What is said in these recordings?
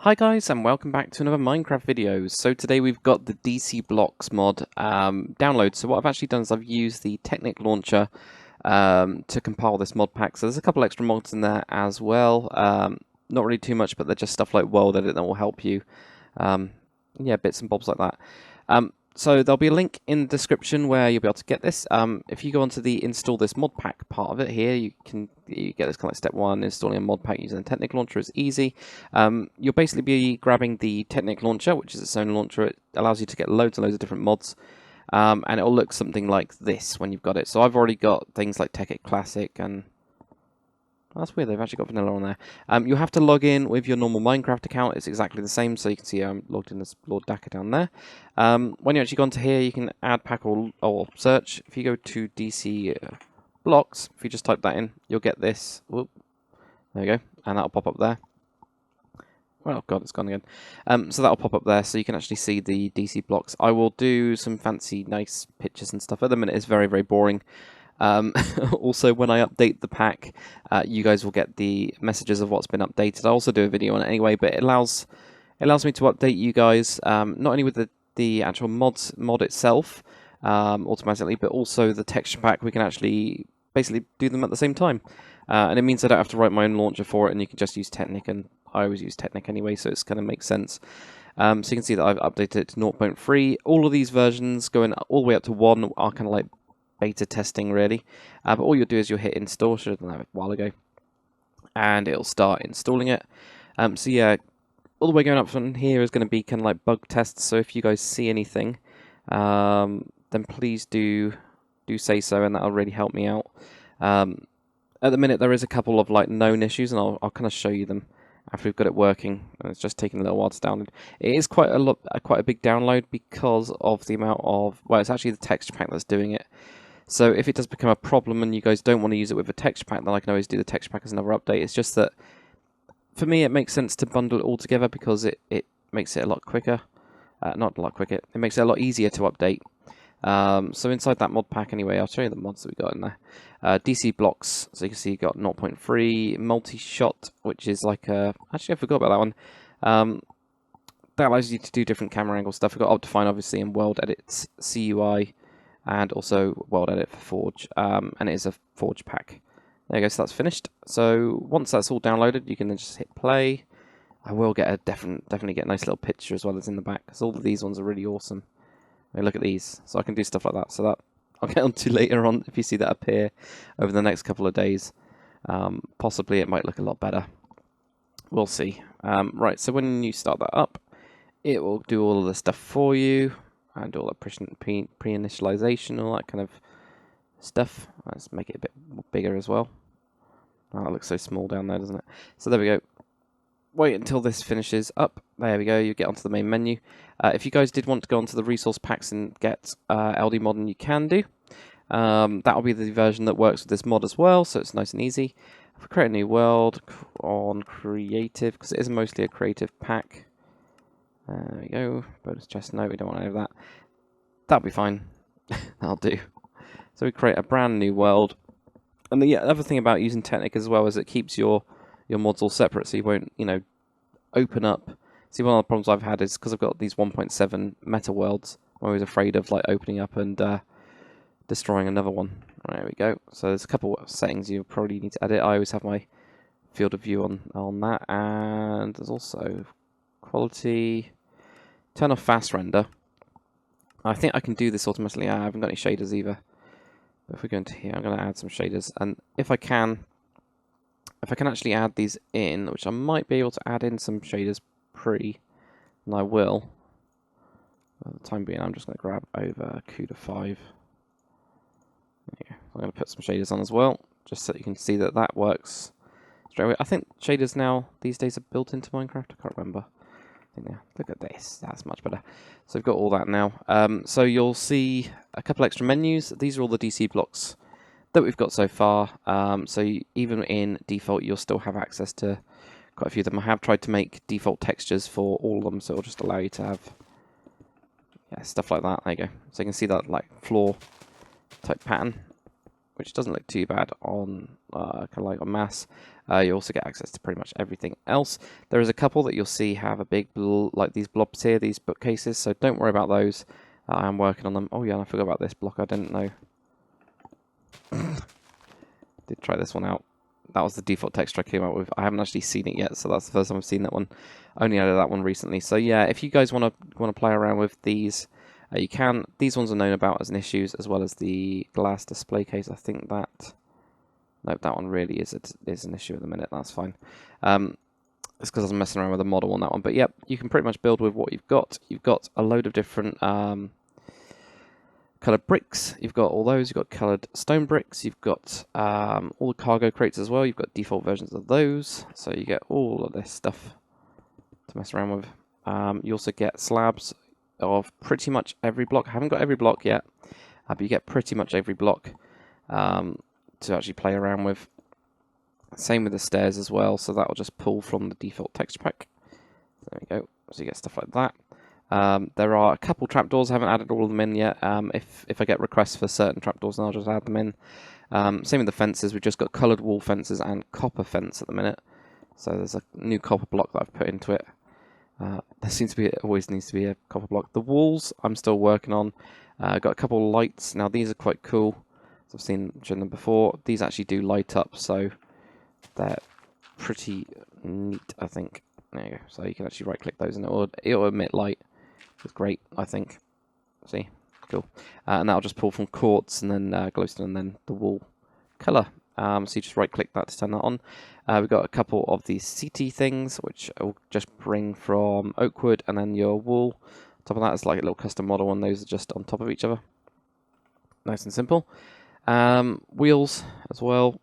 Hi guys, and welcome back to another Minecraft video. So today we've got the DCBlocks mod download. So what I've actually done is I've used the Technic Launcher to compile this mod pack. So there's a couple extra mods in there as well. Not really too much, but they're just stuff like world edit that will help you. Yeah, bits and bobs like that. So there'll be a link in the description where you'll be able to get this. If you go onto the install this mod pack part of it here, you get this kind of like step 1, installing a mod pack using the Technic Launcher is easy. You'll basically be grabbing the Technic Launcher, which is its own launcher. It allows you to get loads and loads of different mods. And it'll look something like this when you've got it. So I've already got things like Technic Classic and... That's weird, they've actually got vanilla on there. You have to log in with your normal Minecraft account. It's exactly the same, so you can see I'm logged in as Lord Dakr down there. When you actually go into here, you can add pack or search. If you go to DCBlocks, if you just type that in, you'll get this. Whoop, there you go, and that'll pop up there. Well, God, it's gone again. So that'll pop up there, so you can actually see the DCBlocks. I will do some fancy, nice pictures and stuff. At the minute, it's very, very boring. Also, when I update the pack, you guys will get the messages of what's been updated. I also do a video on it anyway, but it allows me to update you guys not only with the actual mod itself automatically, but also the texture pack. We can actually basically do them at the same time, and it means I don't have to write my own launcher for it, and you can just use Technic, and I always use Technic anyway, so it's kind of makes sense. So you can see that I've updated it to 0.3. All of these versions going all the way up to 1 are kind of like beta testing really, but all you'll do is you'll hit install. Should have done that a while ago, and it'll start installing it. So yeah, all the way going up from here is going to be kind of like bug tests. So if you guys see anything, then please do say so, and that'll really help me out. At the minute there is a couple of like known issues, and I'll kind of show you them after we've got it working. And it's just taking a little while to download. It is quite a big download because of the amount of, well, it's actually the texture pack that's doing it. So if it does become a problem and you guys don't want to use it with a texture pack, then I can always do the texture pack as another update. It's just that, for me, it makes sense to bundle it all together because it makes it a lot quicker. Not a lot quicker. It makes it a lot easier to update. So inside that mod pack anyway, I'll show you the mods that we got in there. DCBlocks, so you can see you've got 0.3, multi-shot, which is like a... Actually, I forgot about that one. That allows you to do different camera angle stuff. We've got Optifine, obviously, and World Edit, CUI, and also World Edit for Forge, and it is a Forge pack. There you go, so that's finished. So once that's all downloaded, you can then just hit play. I will get a definitely get a nice little picture as well as in the back, because all of these ones are really awesome. I mean, look at these, so I can do stuff like that. So that I'll get onto later on if you see that appear over the next couple of days. Possibly it might look a lot better. We'll see. Right, so when you start that up, it will do all of the stuff for you. And all that pre-initialization, all that kind of stuff. Let's make it a bit bigger as well. Oh, it looks so small down there, doesn't it? So there we go. Wait until this finishes up. There we go. You get onto the main menu. If you guys did want to go onto the resource packs and get LD Mod, you can do. That'll be the version that works with this mod as well, so it's nice and easy. If we create a new world on creative, because it is mostly a creative pack. There we go. Bonus chest. No, we don't want any of that. That'll be fine. That'll do. So we create a brand new world. And the other thing about using Technic as well is it keeps your mods all separate, so you won't, open up. See, one of the problems I've had is because I've got these 1.7 meta worlds, I'm always afraid of like opening up and destroying another one. There we go. So there's a couple of settings you probably need to edit. I always have my field of view on that, and there's also quality. Turn off fast render. I think I can do this automatically. I haven't got any shaders either. But if we go into here, I'm going to add some shaders. And if I can actually add these in, which I might be able to add in some shaders and I will. For the time being, I'm just going to grab over CUDA 5. I'm going to put some shaders on as well, just so you can see that that works straight away. I think shaders now, these days, are built into Minecraft. I can't remember. Yeah, look at this, that's much better. So we've got all that now. So you'll see a couple extra menus. These are all the DCBlocks that we've got so far. So even in default, you'll still have access to quite a few of them. I have tried to make default textures for all of them, so it'll just allow you to have stuff like that. There you go. So you can see that like floor type pattern. which doesn't look too bad on kind of like on mass. You also get access to pretty much everything else. There is a couple that you'll see have a big, like these blobs here, these bookcases, so don't worry about those. I'm working on them. Oh yeah, and I forgot about this block, I didn't know. Did try this one out. That was the default texture I came up with. I haven't actually seen it yet, so that's the first time I've seen that one. Only added that one recently. So yeah, if you guys want to play around with these, you can. These ones are known about as an issue, as well as the glass display case. I think that... Nope, that one really is an issue at the minute. That's fine. It's because I was messing around with the model on that one. But yep, you can pretty much build with what you've got. You've got a load of different coloured bricks. You've got all those. You've got coloured stone bricks. You've got all the cargo crates as well. You've got default versions of those. So you get all of this stuff to mess around with. You also get slabs of pretty much every block. I haven't got every block yet, but you get pretty much every block to actually play around with. Same with the stairs as well, so that will just pull from the default texture pack. There we go. So you get stuff like that. There are a couple trapdoors. I haven't added all of them in yet. If I get requests for certain trapdoors, then I'll just add them in. Same with the fences. We've just got coloured wall fences and copper fence at the minute. So there's a new copper block that I've put into it. There seems to be, always needs to be a copper block. The walls I'm still working on. Got a couple of lights. Now these are quite cool. So I've shown them before. These actually do light up, so they're pretty neat, I think. There you go. So you can actually right click those and it'll emit light. It's great, I think. See? Cool. And that'll just pull from quartz and then glowstone and then the wall colour. So you just right click that to turn that on. We've got a couple of these CT things, which will just bring from oak wood and then your wool. On top of that is like a little custom model, and those are just on top of each other. Nice and simple. Wheels as well.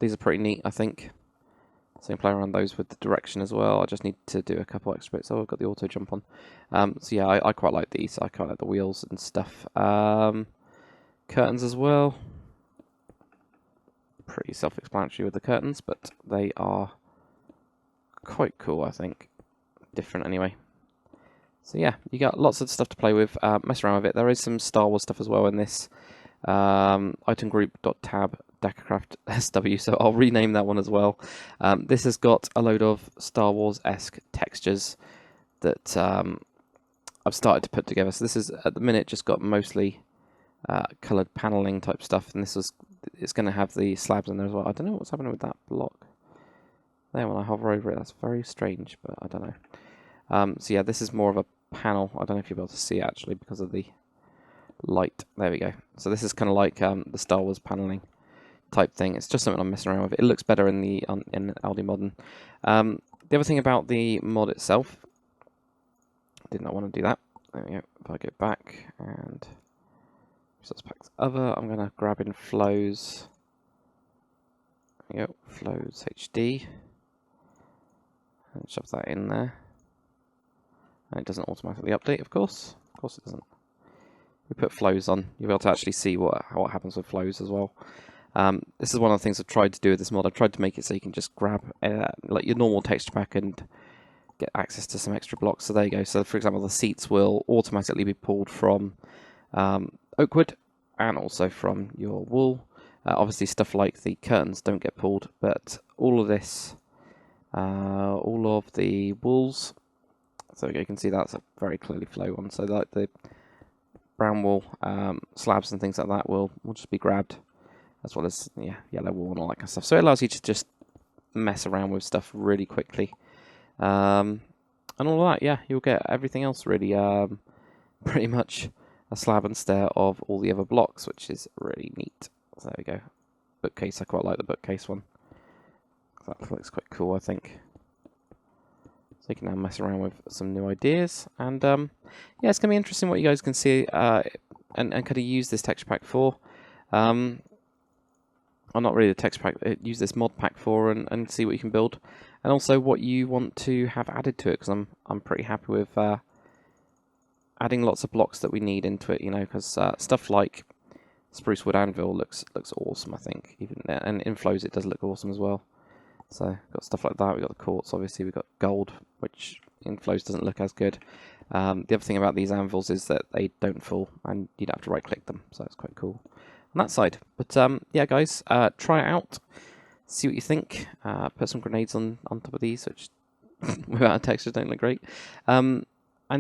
These are pretty neat, I think. So you can play around those with the direction as well. I just need to do a couple extra bits. Oh, I've got the auto jump on. So yeah, I quite like these. I quite like the wheels and stuff. Curtains as well. Pretty self-explanatory with the curtains, but they are quite cool, I think. Different anyway. So yeah, you got lots of stuff to play with. Mess around with it. There is some Star Wars stuff as well in this. Item group.tab Dakrcraft SW, so I'll rename that one as well. This has got a load of Star Wars-esque textures that I've started to put together. So this is at the minute just got mostly coloured paneling type stuff, and it's going to have the slabs in there as well. I don't know what's happening with that block there when I hover over it. That's very strange, but I don't know. So yeah, this is more of a panel. I don't know if you'll be able to see it actually because of the light. There we go. So this is kind of like the Star Wars paneling type thing. It's just something I'm messing around with. It looks better in the Aldi Modern. The other thing about the mod itself, I did not want to do that. There we go. If I go back and resource packs other, I'm going to grab in flows. There we go. Flows HD. And shove that in there. And it doesn't automatically update, of course. Of course it doesn't. We put flows on, you'll be able to actually see what happens with flows as well. This is one of the things I've tried to do with this mod. I've tried to make it so you can just grab like your normal texture pack and get access to some extra blocks. So there you go. So for example, the seats will automatically be pulled from oak wood and also from your wool. Obviously stuff like the curtains don't get pulled, but all of this, all of the wools, so you can see that's a very clearly flow one. So like the brown wool, slabs and things like that will just be grabbed, as well as yellow wool and all that kind of stuff. So it allows you to just mess around with stuff really quickly, and all of that. Yeah, you'll get everything else really, pretty much a slab and stair of all the other blocks, which is really neat. So there we go. Bookcase, I quite like the bookcase one. That looks quite cool, I think. So you can now mess around with some new ideas, and yeah, it's going to be interesting what you guys can see and kind of use this texture pack for. Or not really the texture pack, use this mod pack for, and see what you can build, and also what you want to have added to it, because I'm pretty happy with adding lots of blocks that we need into it, you know, because stuff like spruce wood anvil looks awesome, I think, even and in flows it does look awesome as well. So got stuff like that. We've got the quartz, obviously. We've got gold, which in flows doesn't look as good. The other thing about these anvils is that they don't fall, and you don't have to right-click them, so it's quite cool. that side. But yeah, guys, try it out. See what you think. Put some grenades on top of these, which without a texture don't look great. And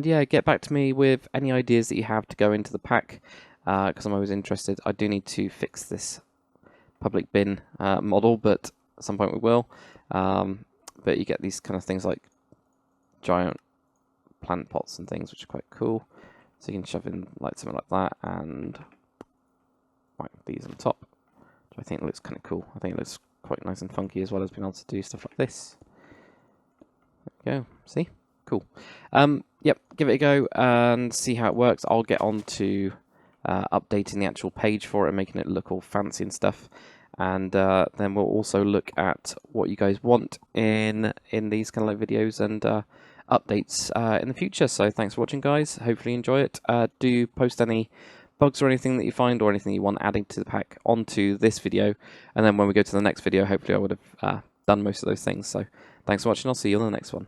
yeah, get back to me with any ideas that you have to go into the pack, because I'm always interested. I do need to fix this public bin model, but at some point we will. But you get these kind of things like giant plant pots and things, which are quite cool. So you can shove in like something like that and whack these on top, which I think looks kind of cool. I think it looks quite nice and funky, as well as being able to do stuff like this. There you go. See? Cool. Yep, give it a go and see how it works. I'll get on to updating the actual page for it and making it look all fancy and stuff. And then we'll also look at what you guys want in these kind of like videos and updates in the future. So thanks for watching, guys. Hopefully you enjoy it. Do post any bugs or anything that you find, or anything you want adding to the pack onto this video, and then when we go to the next video, hopefully I would have done most of those things. So thanks for watching. I'll see you on the next one.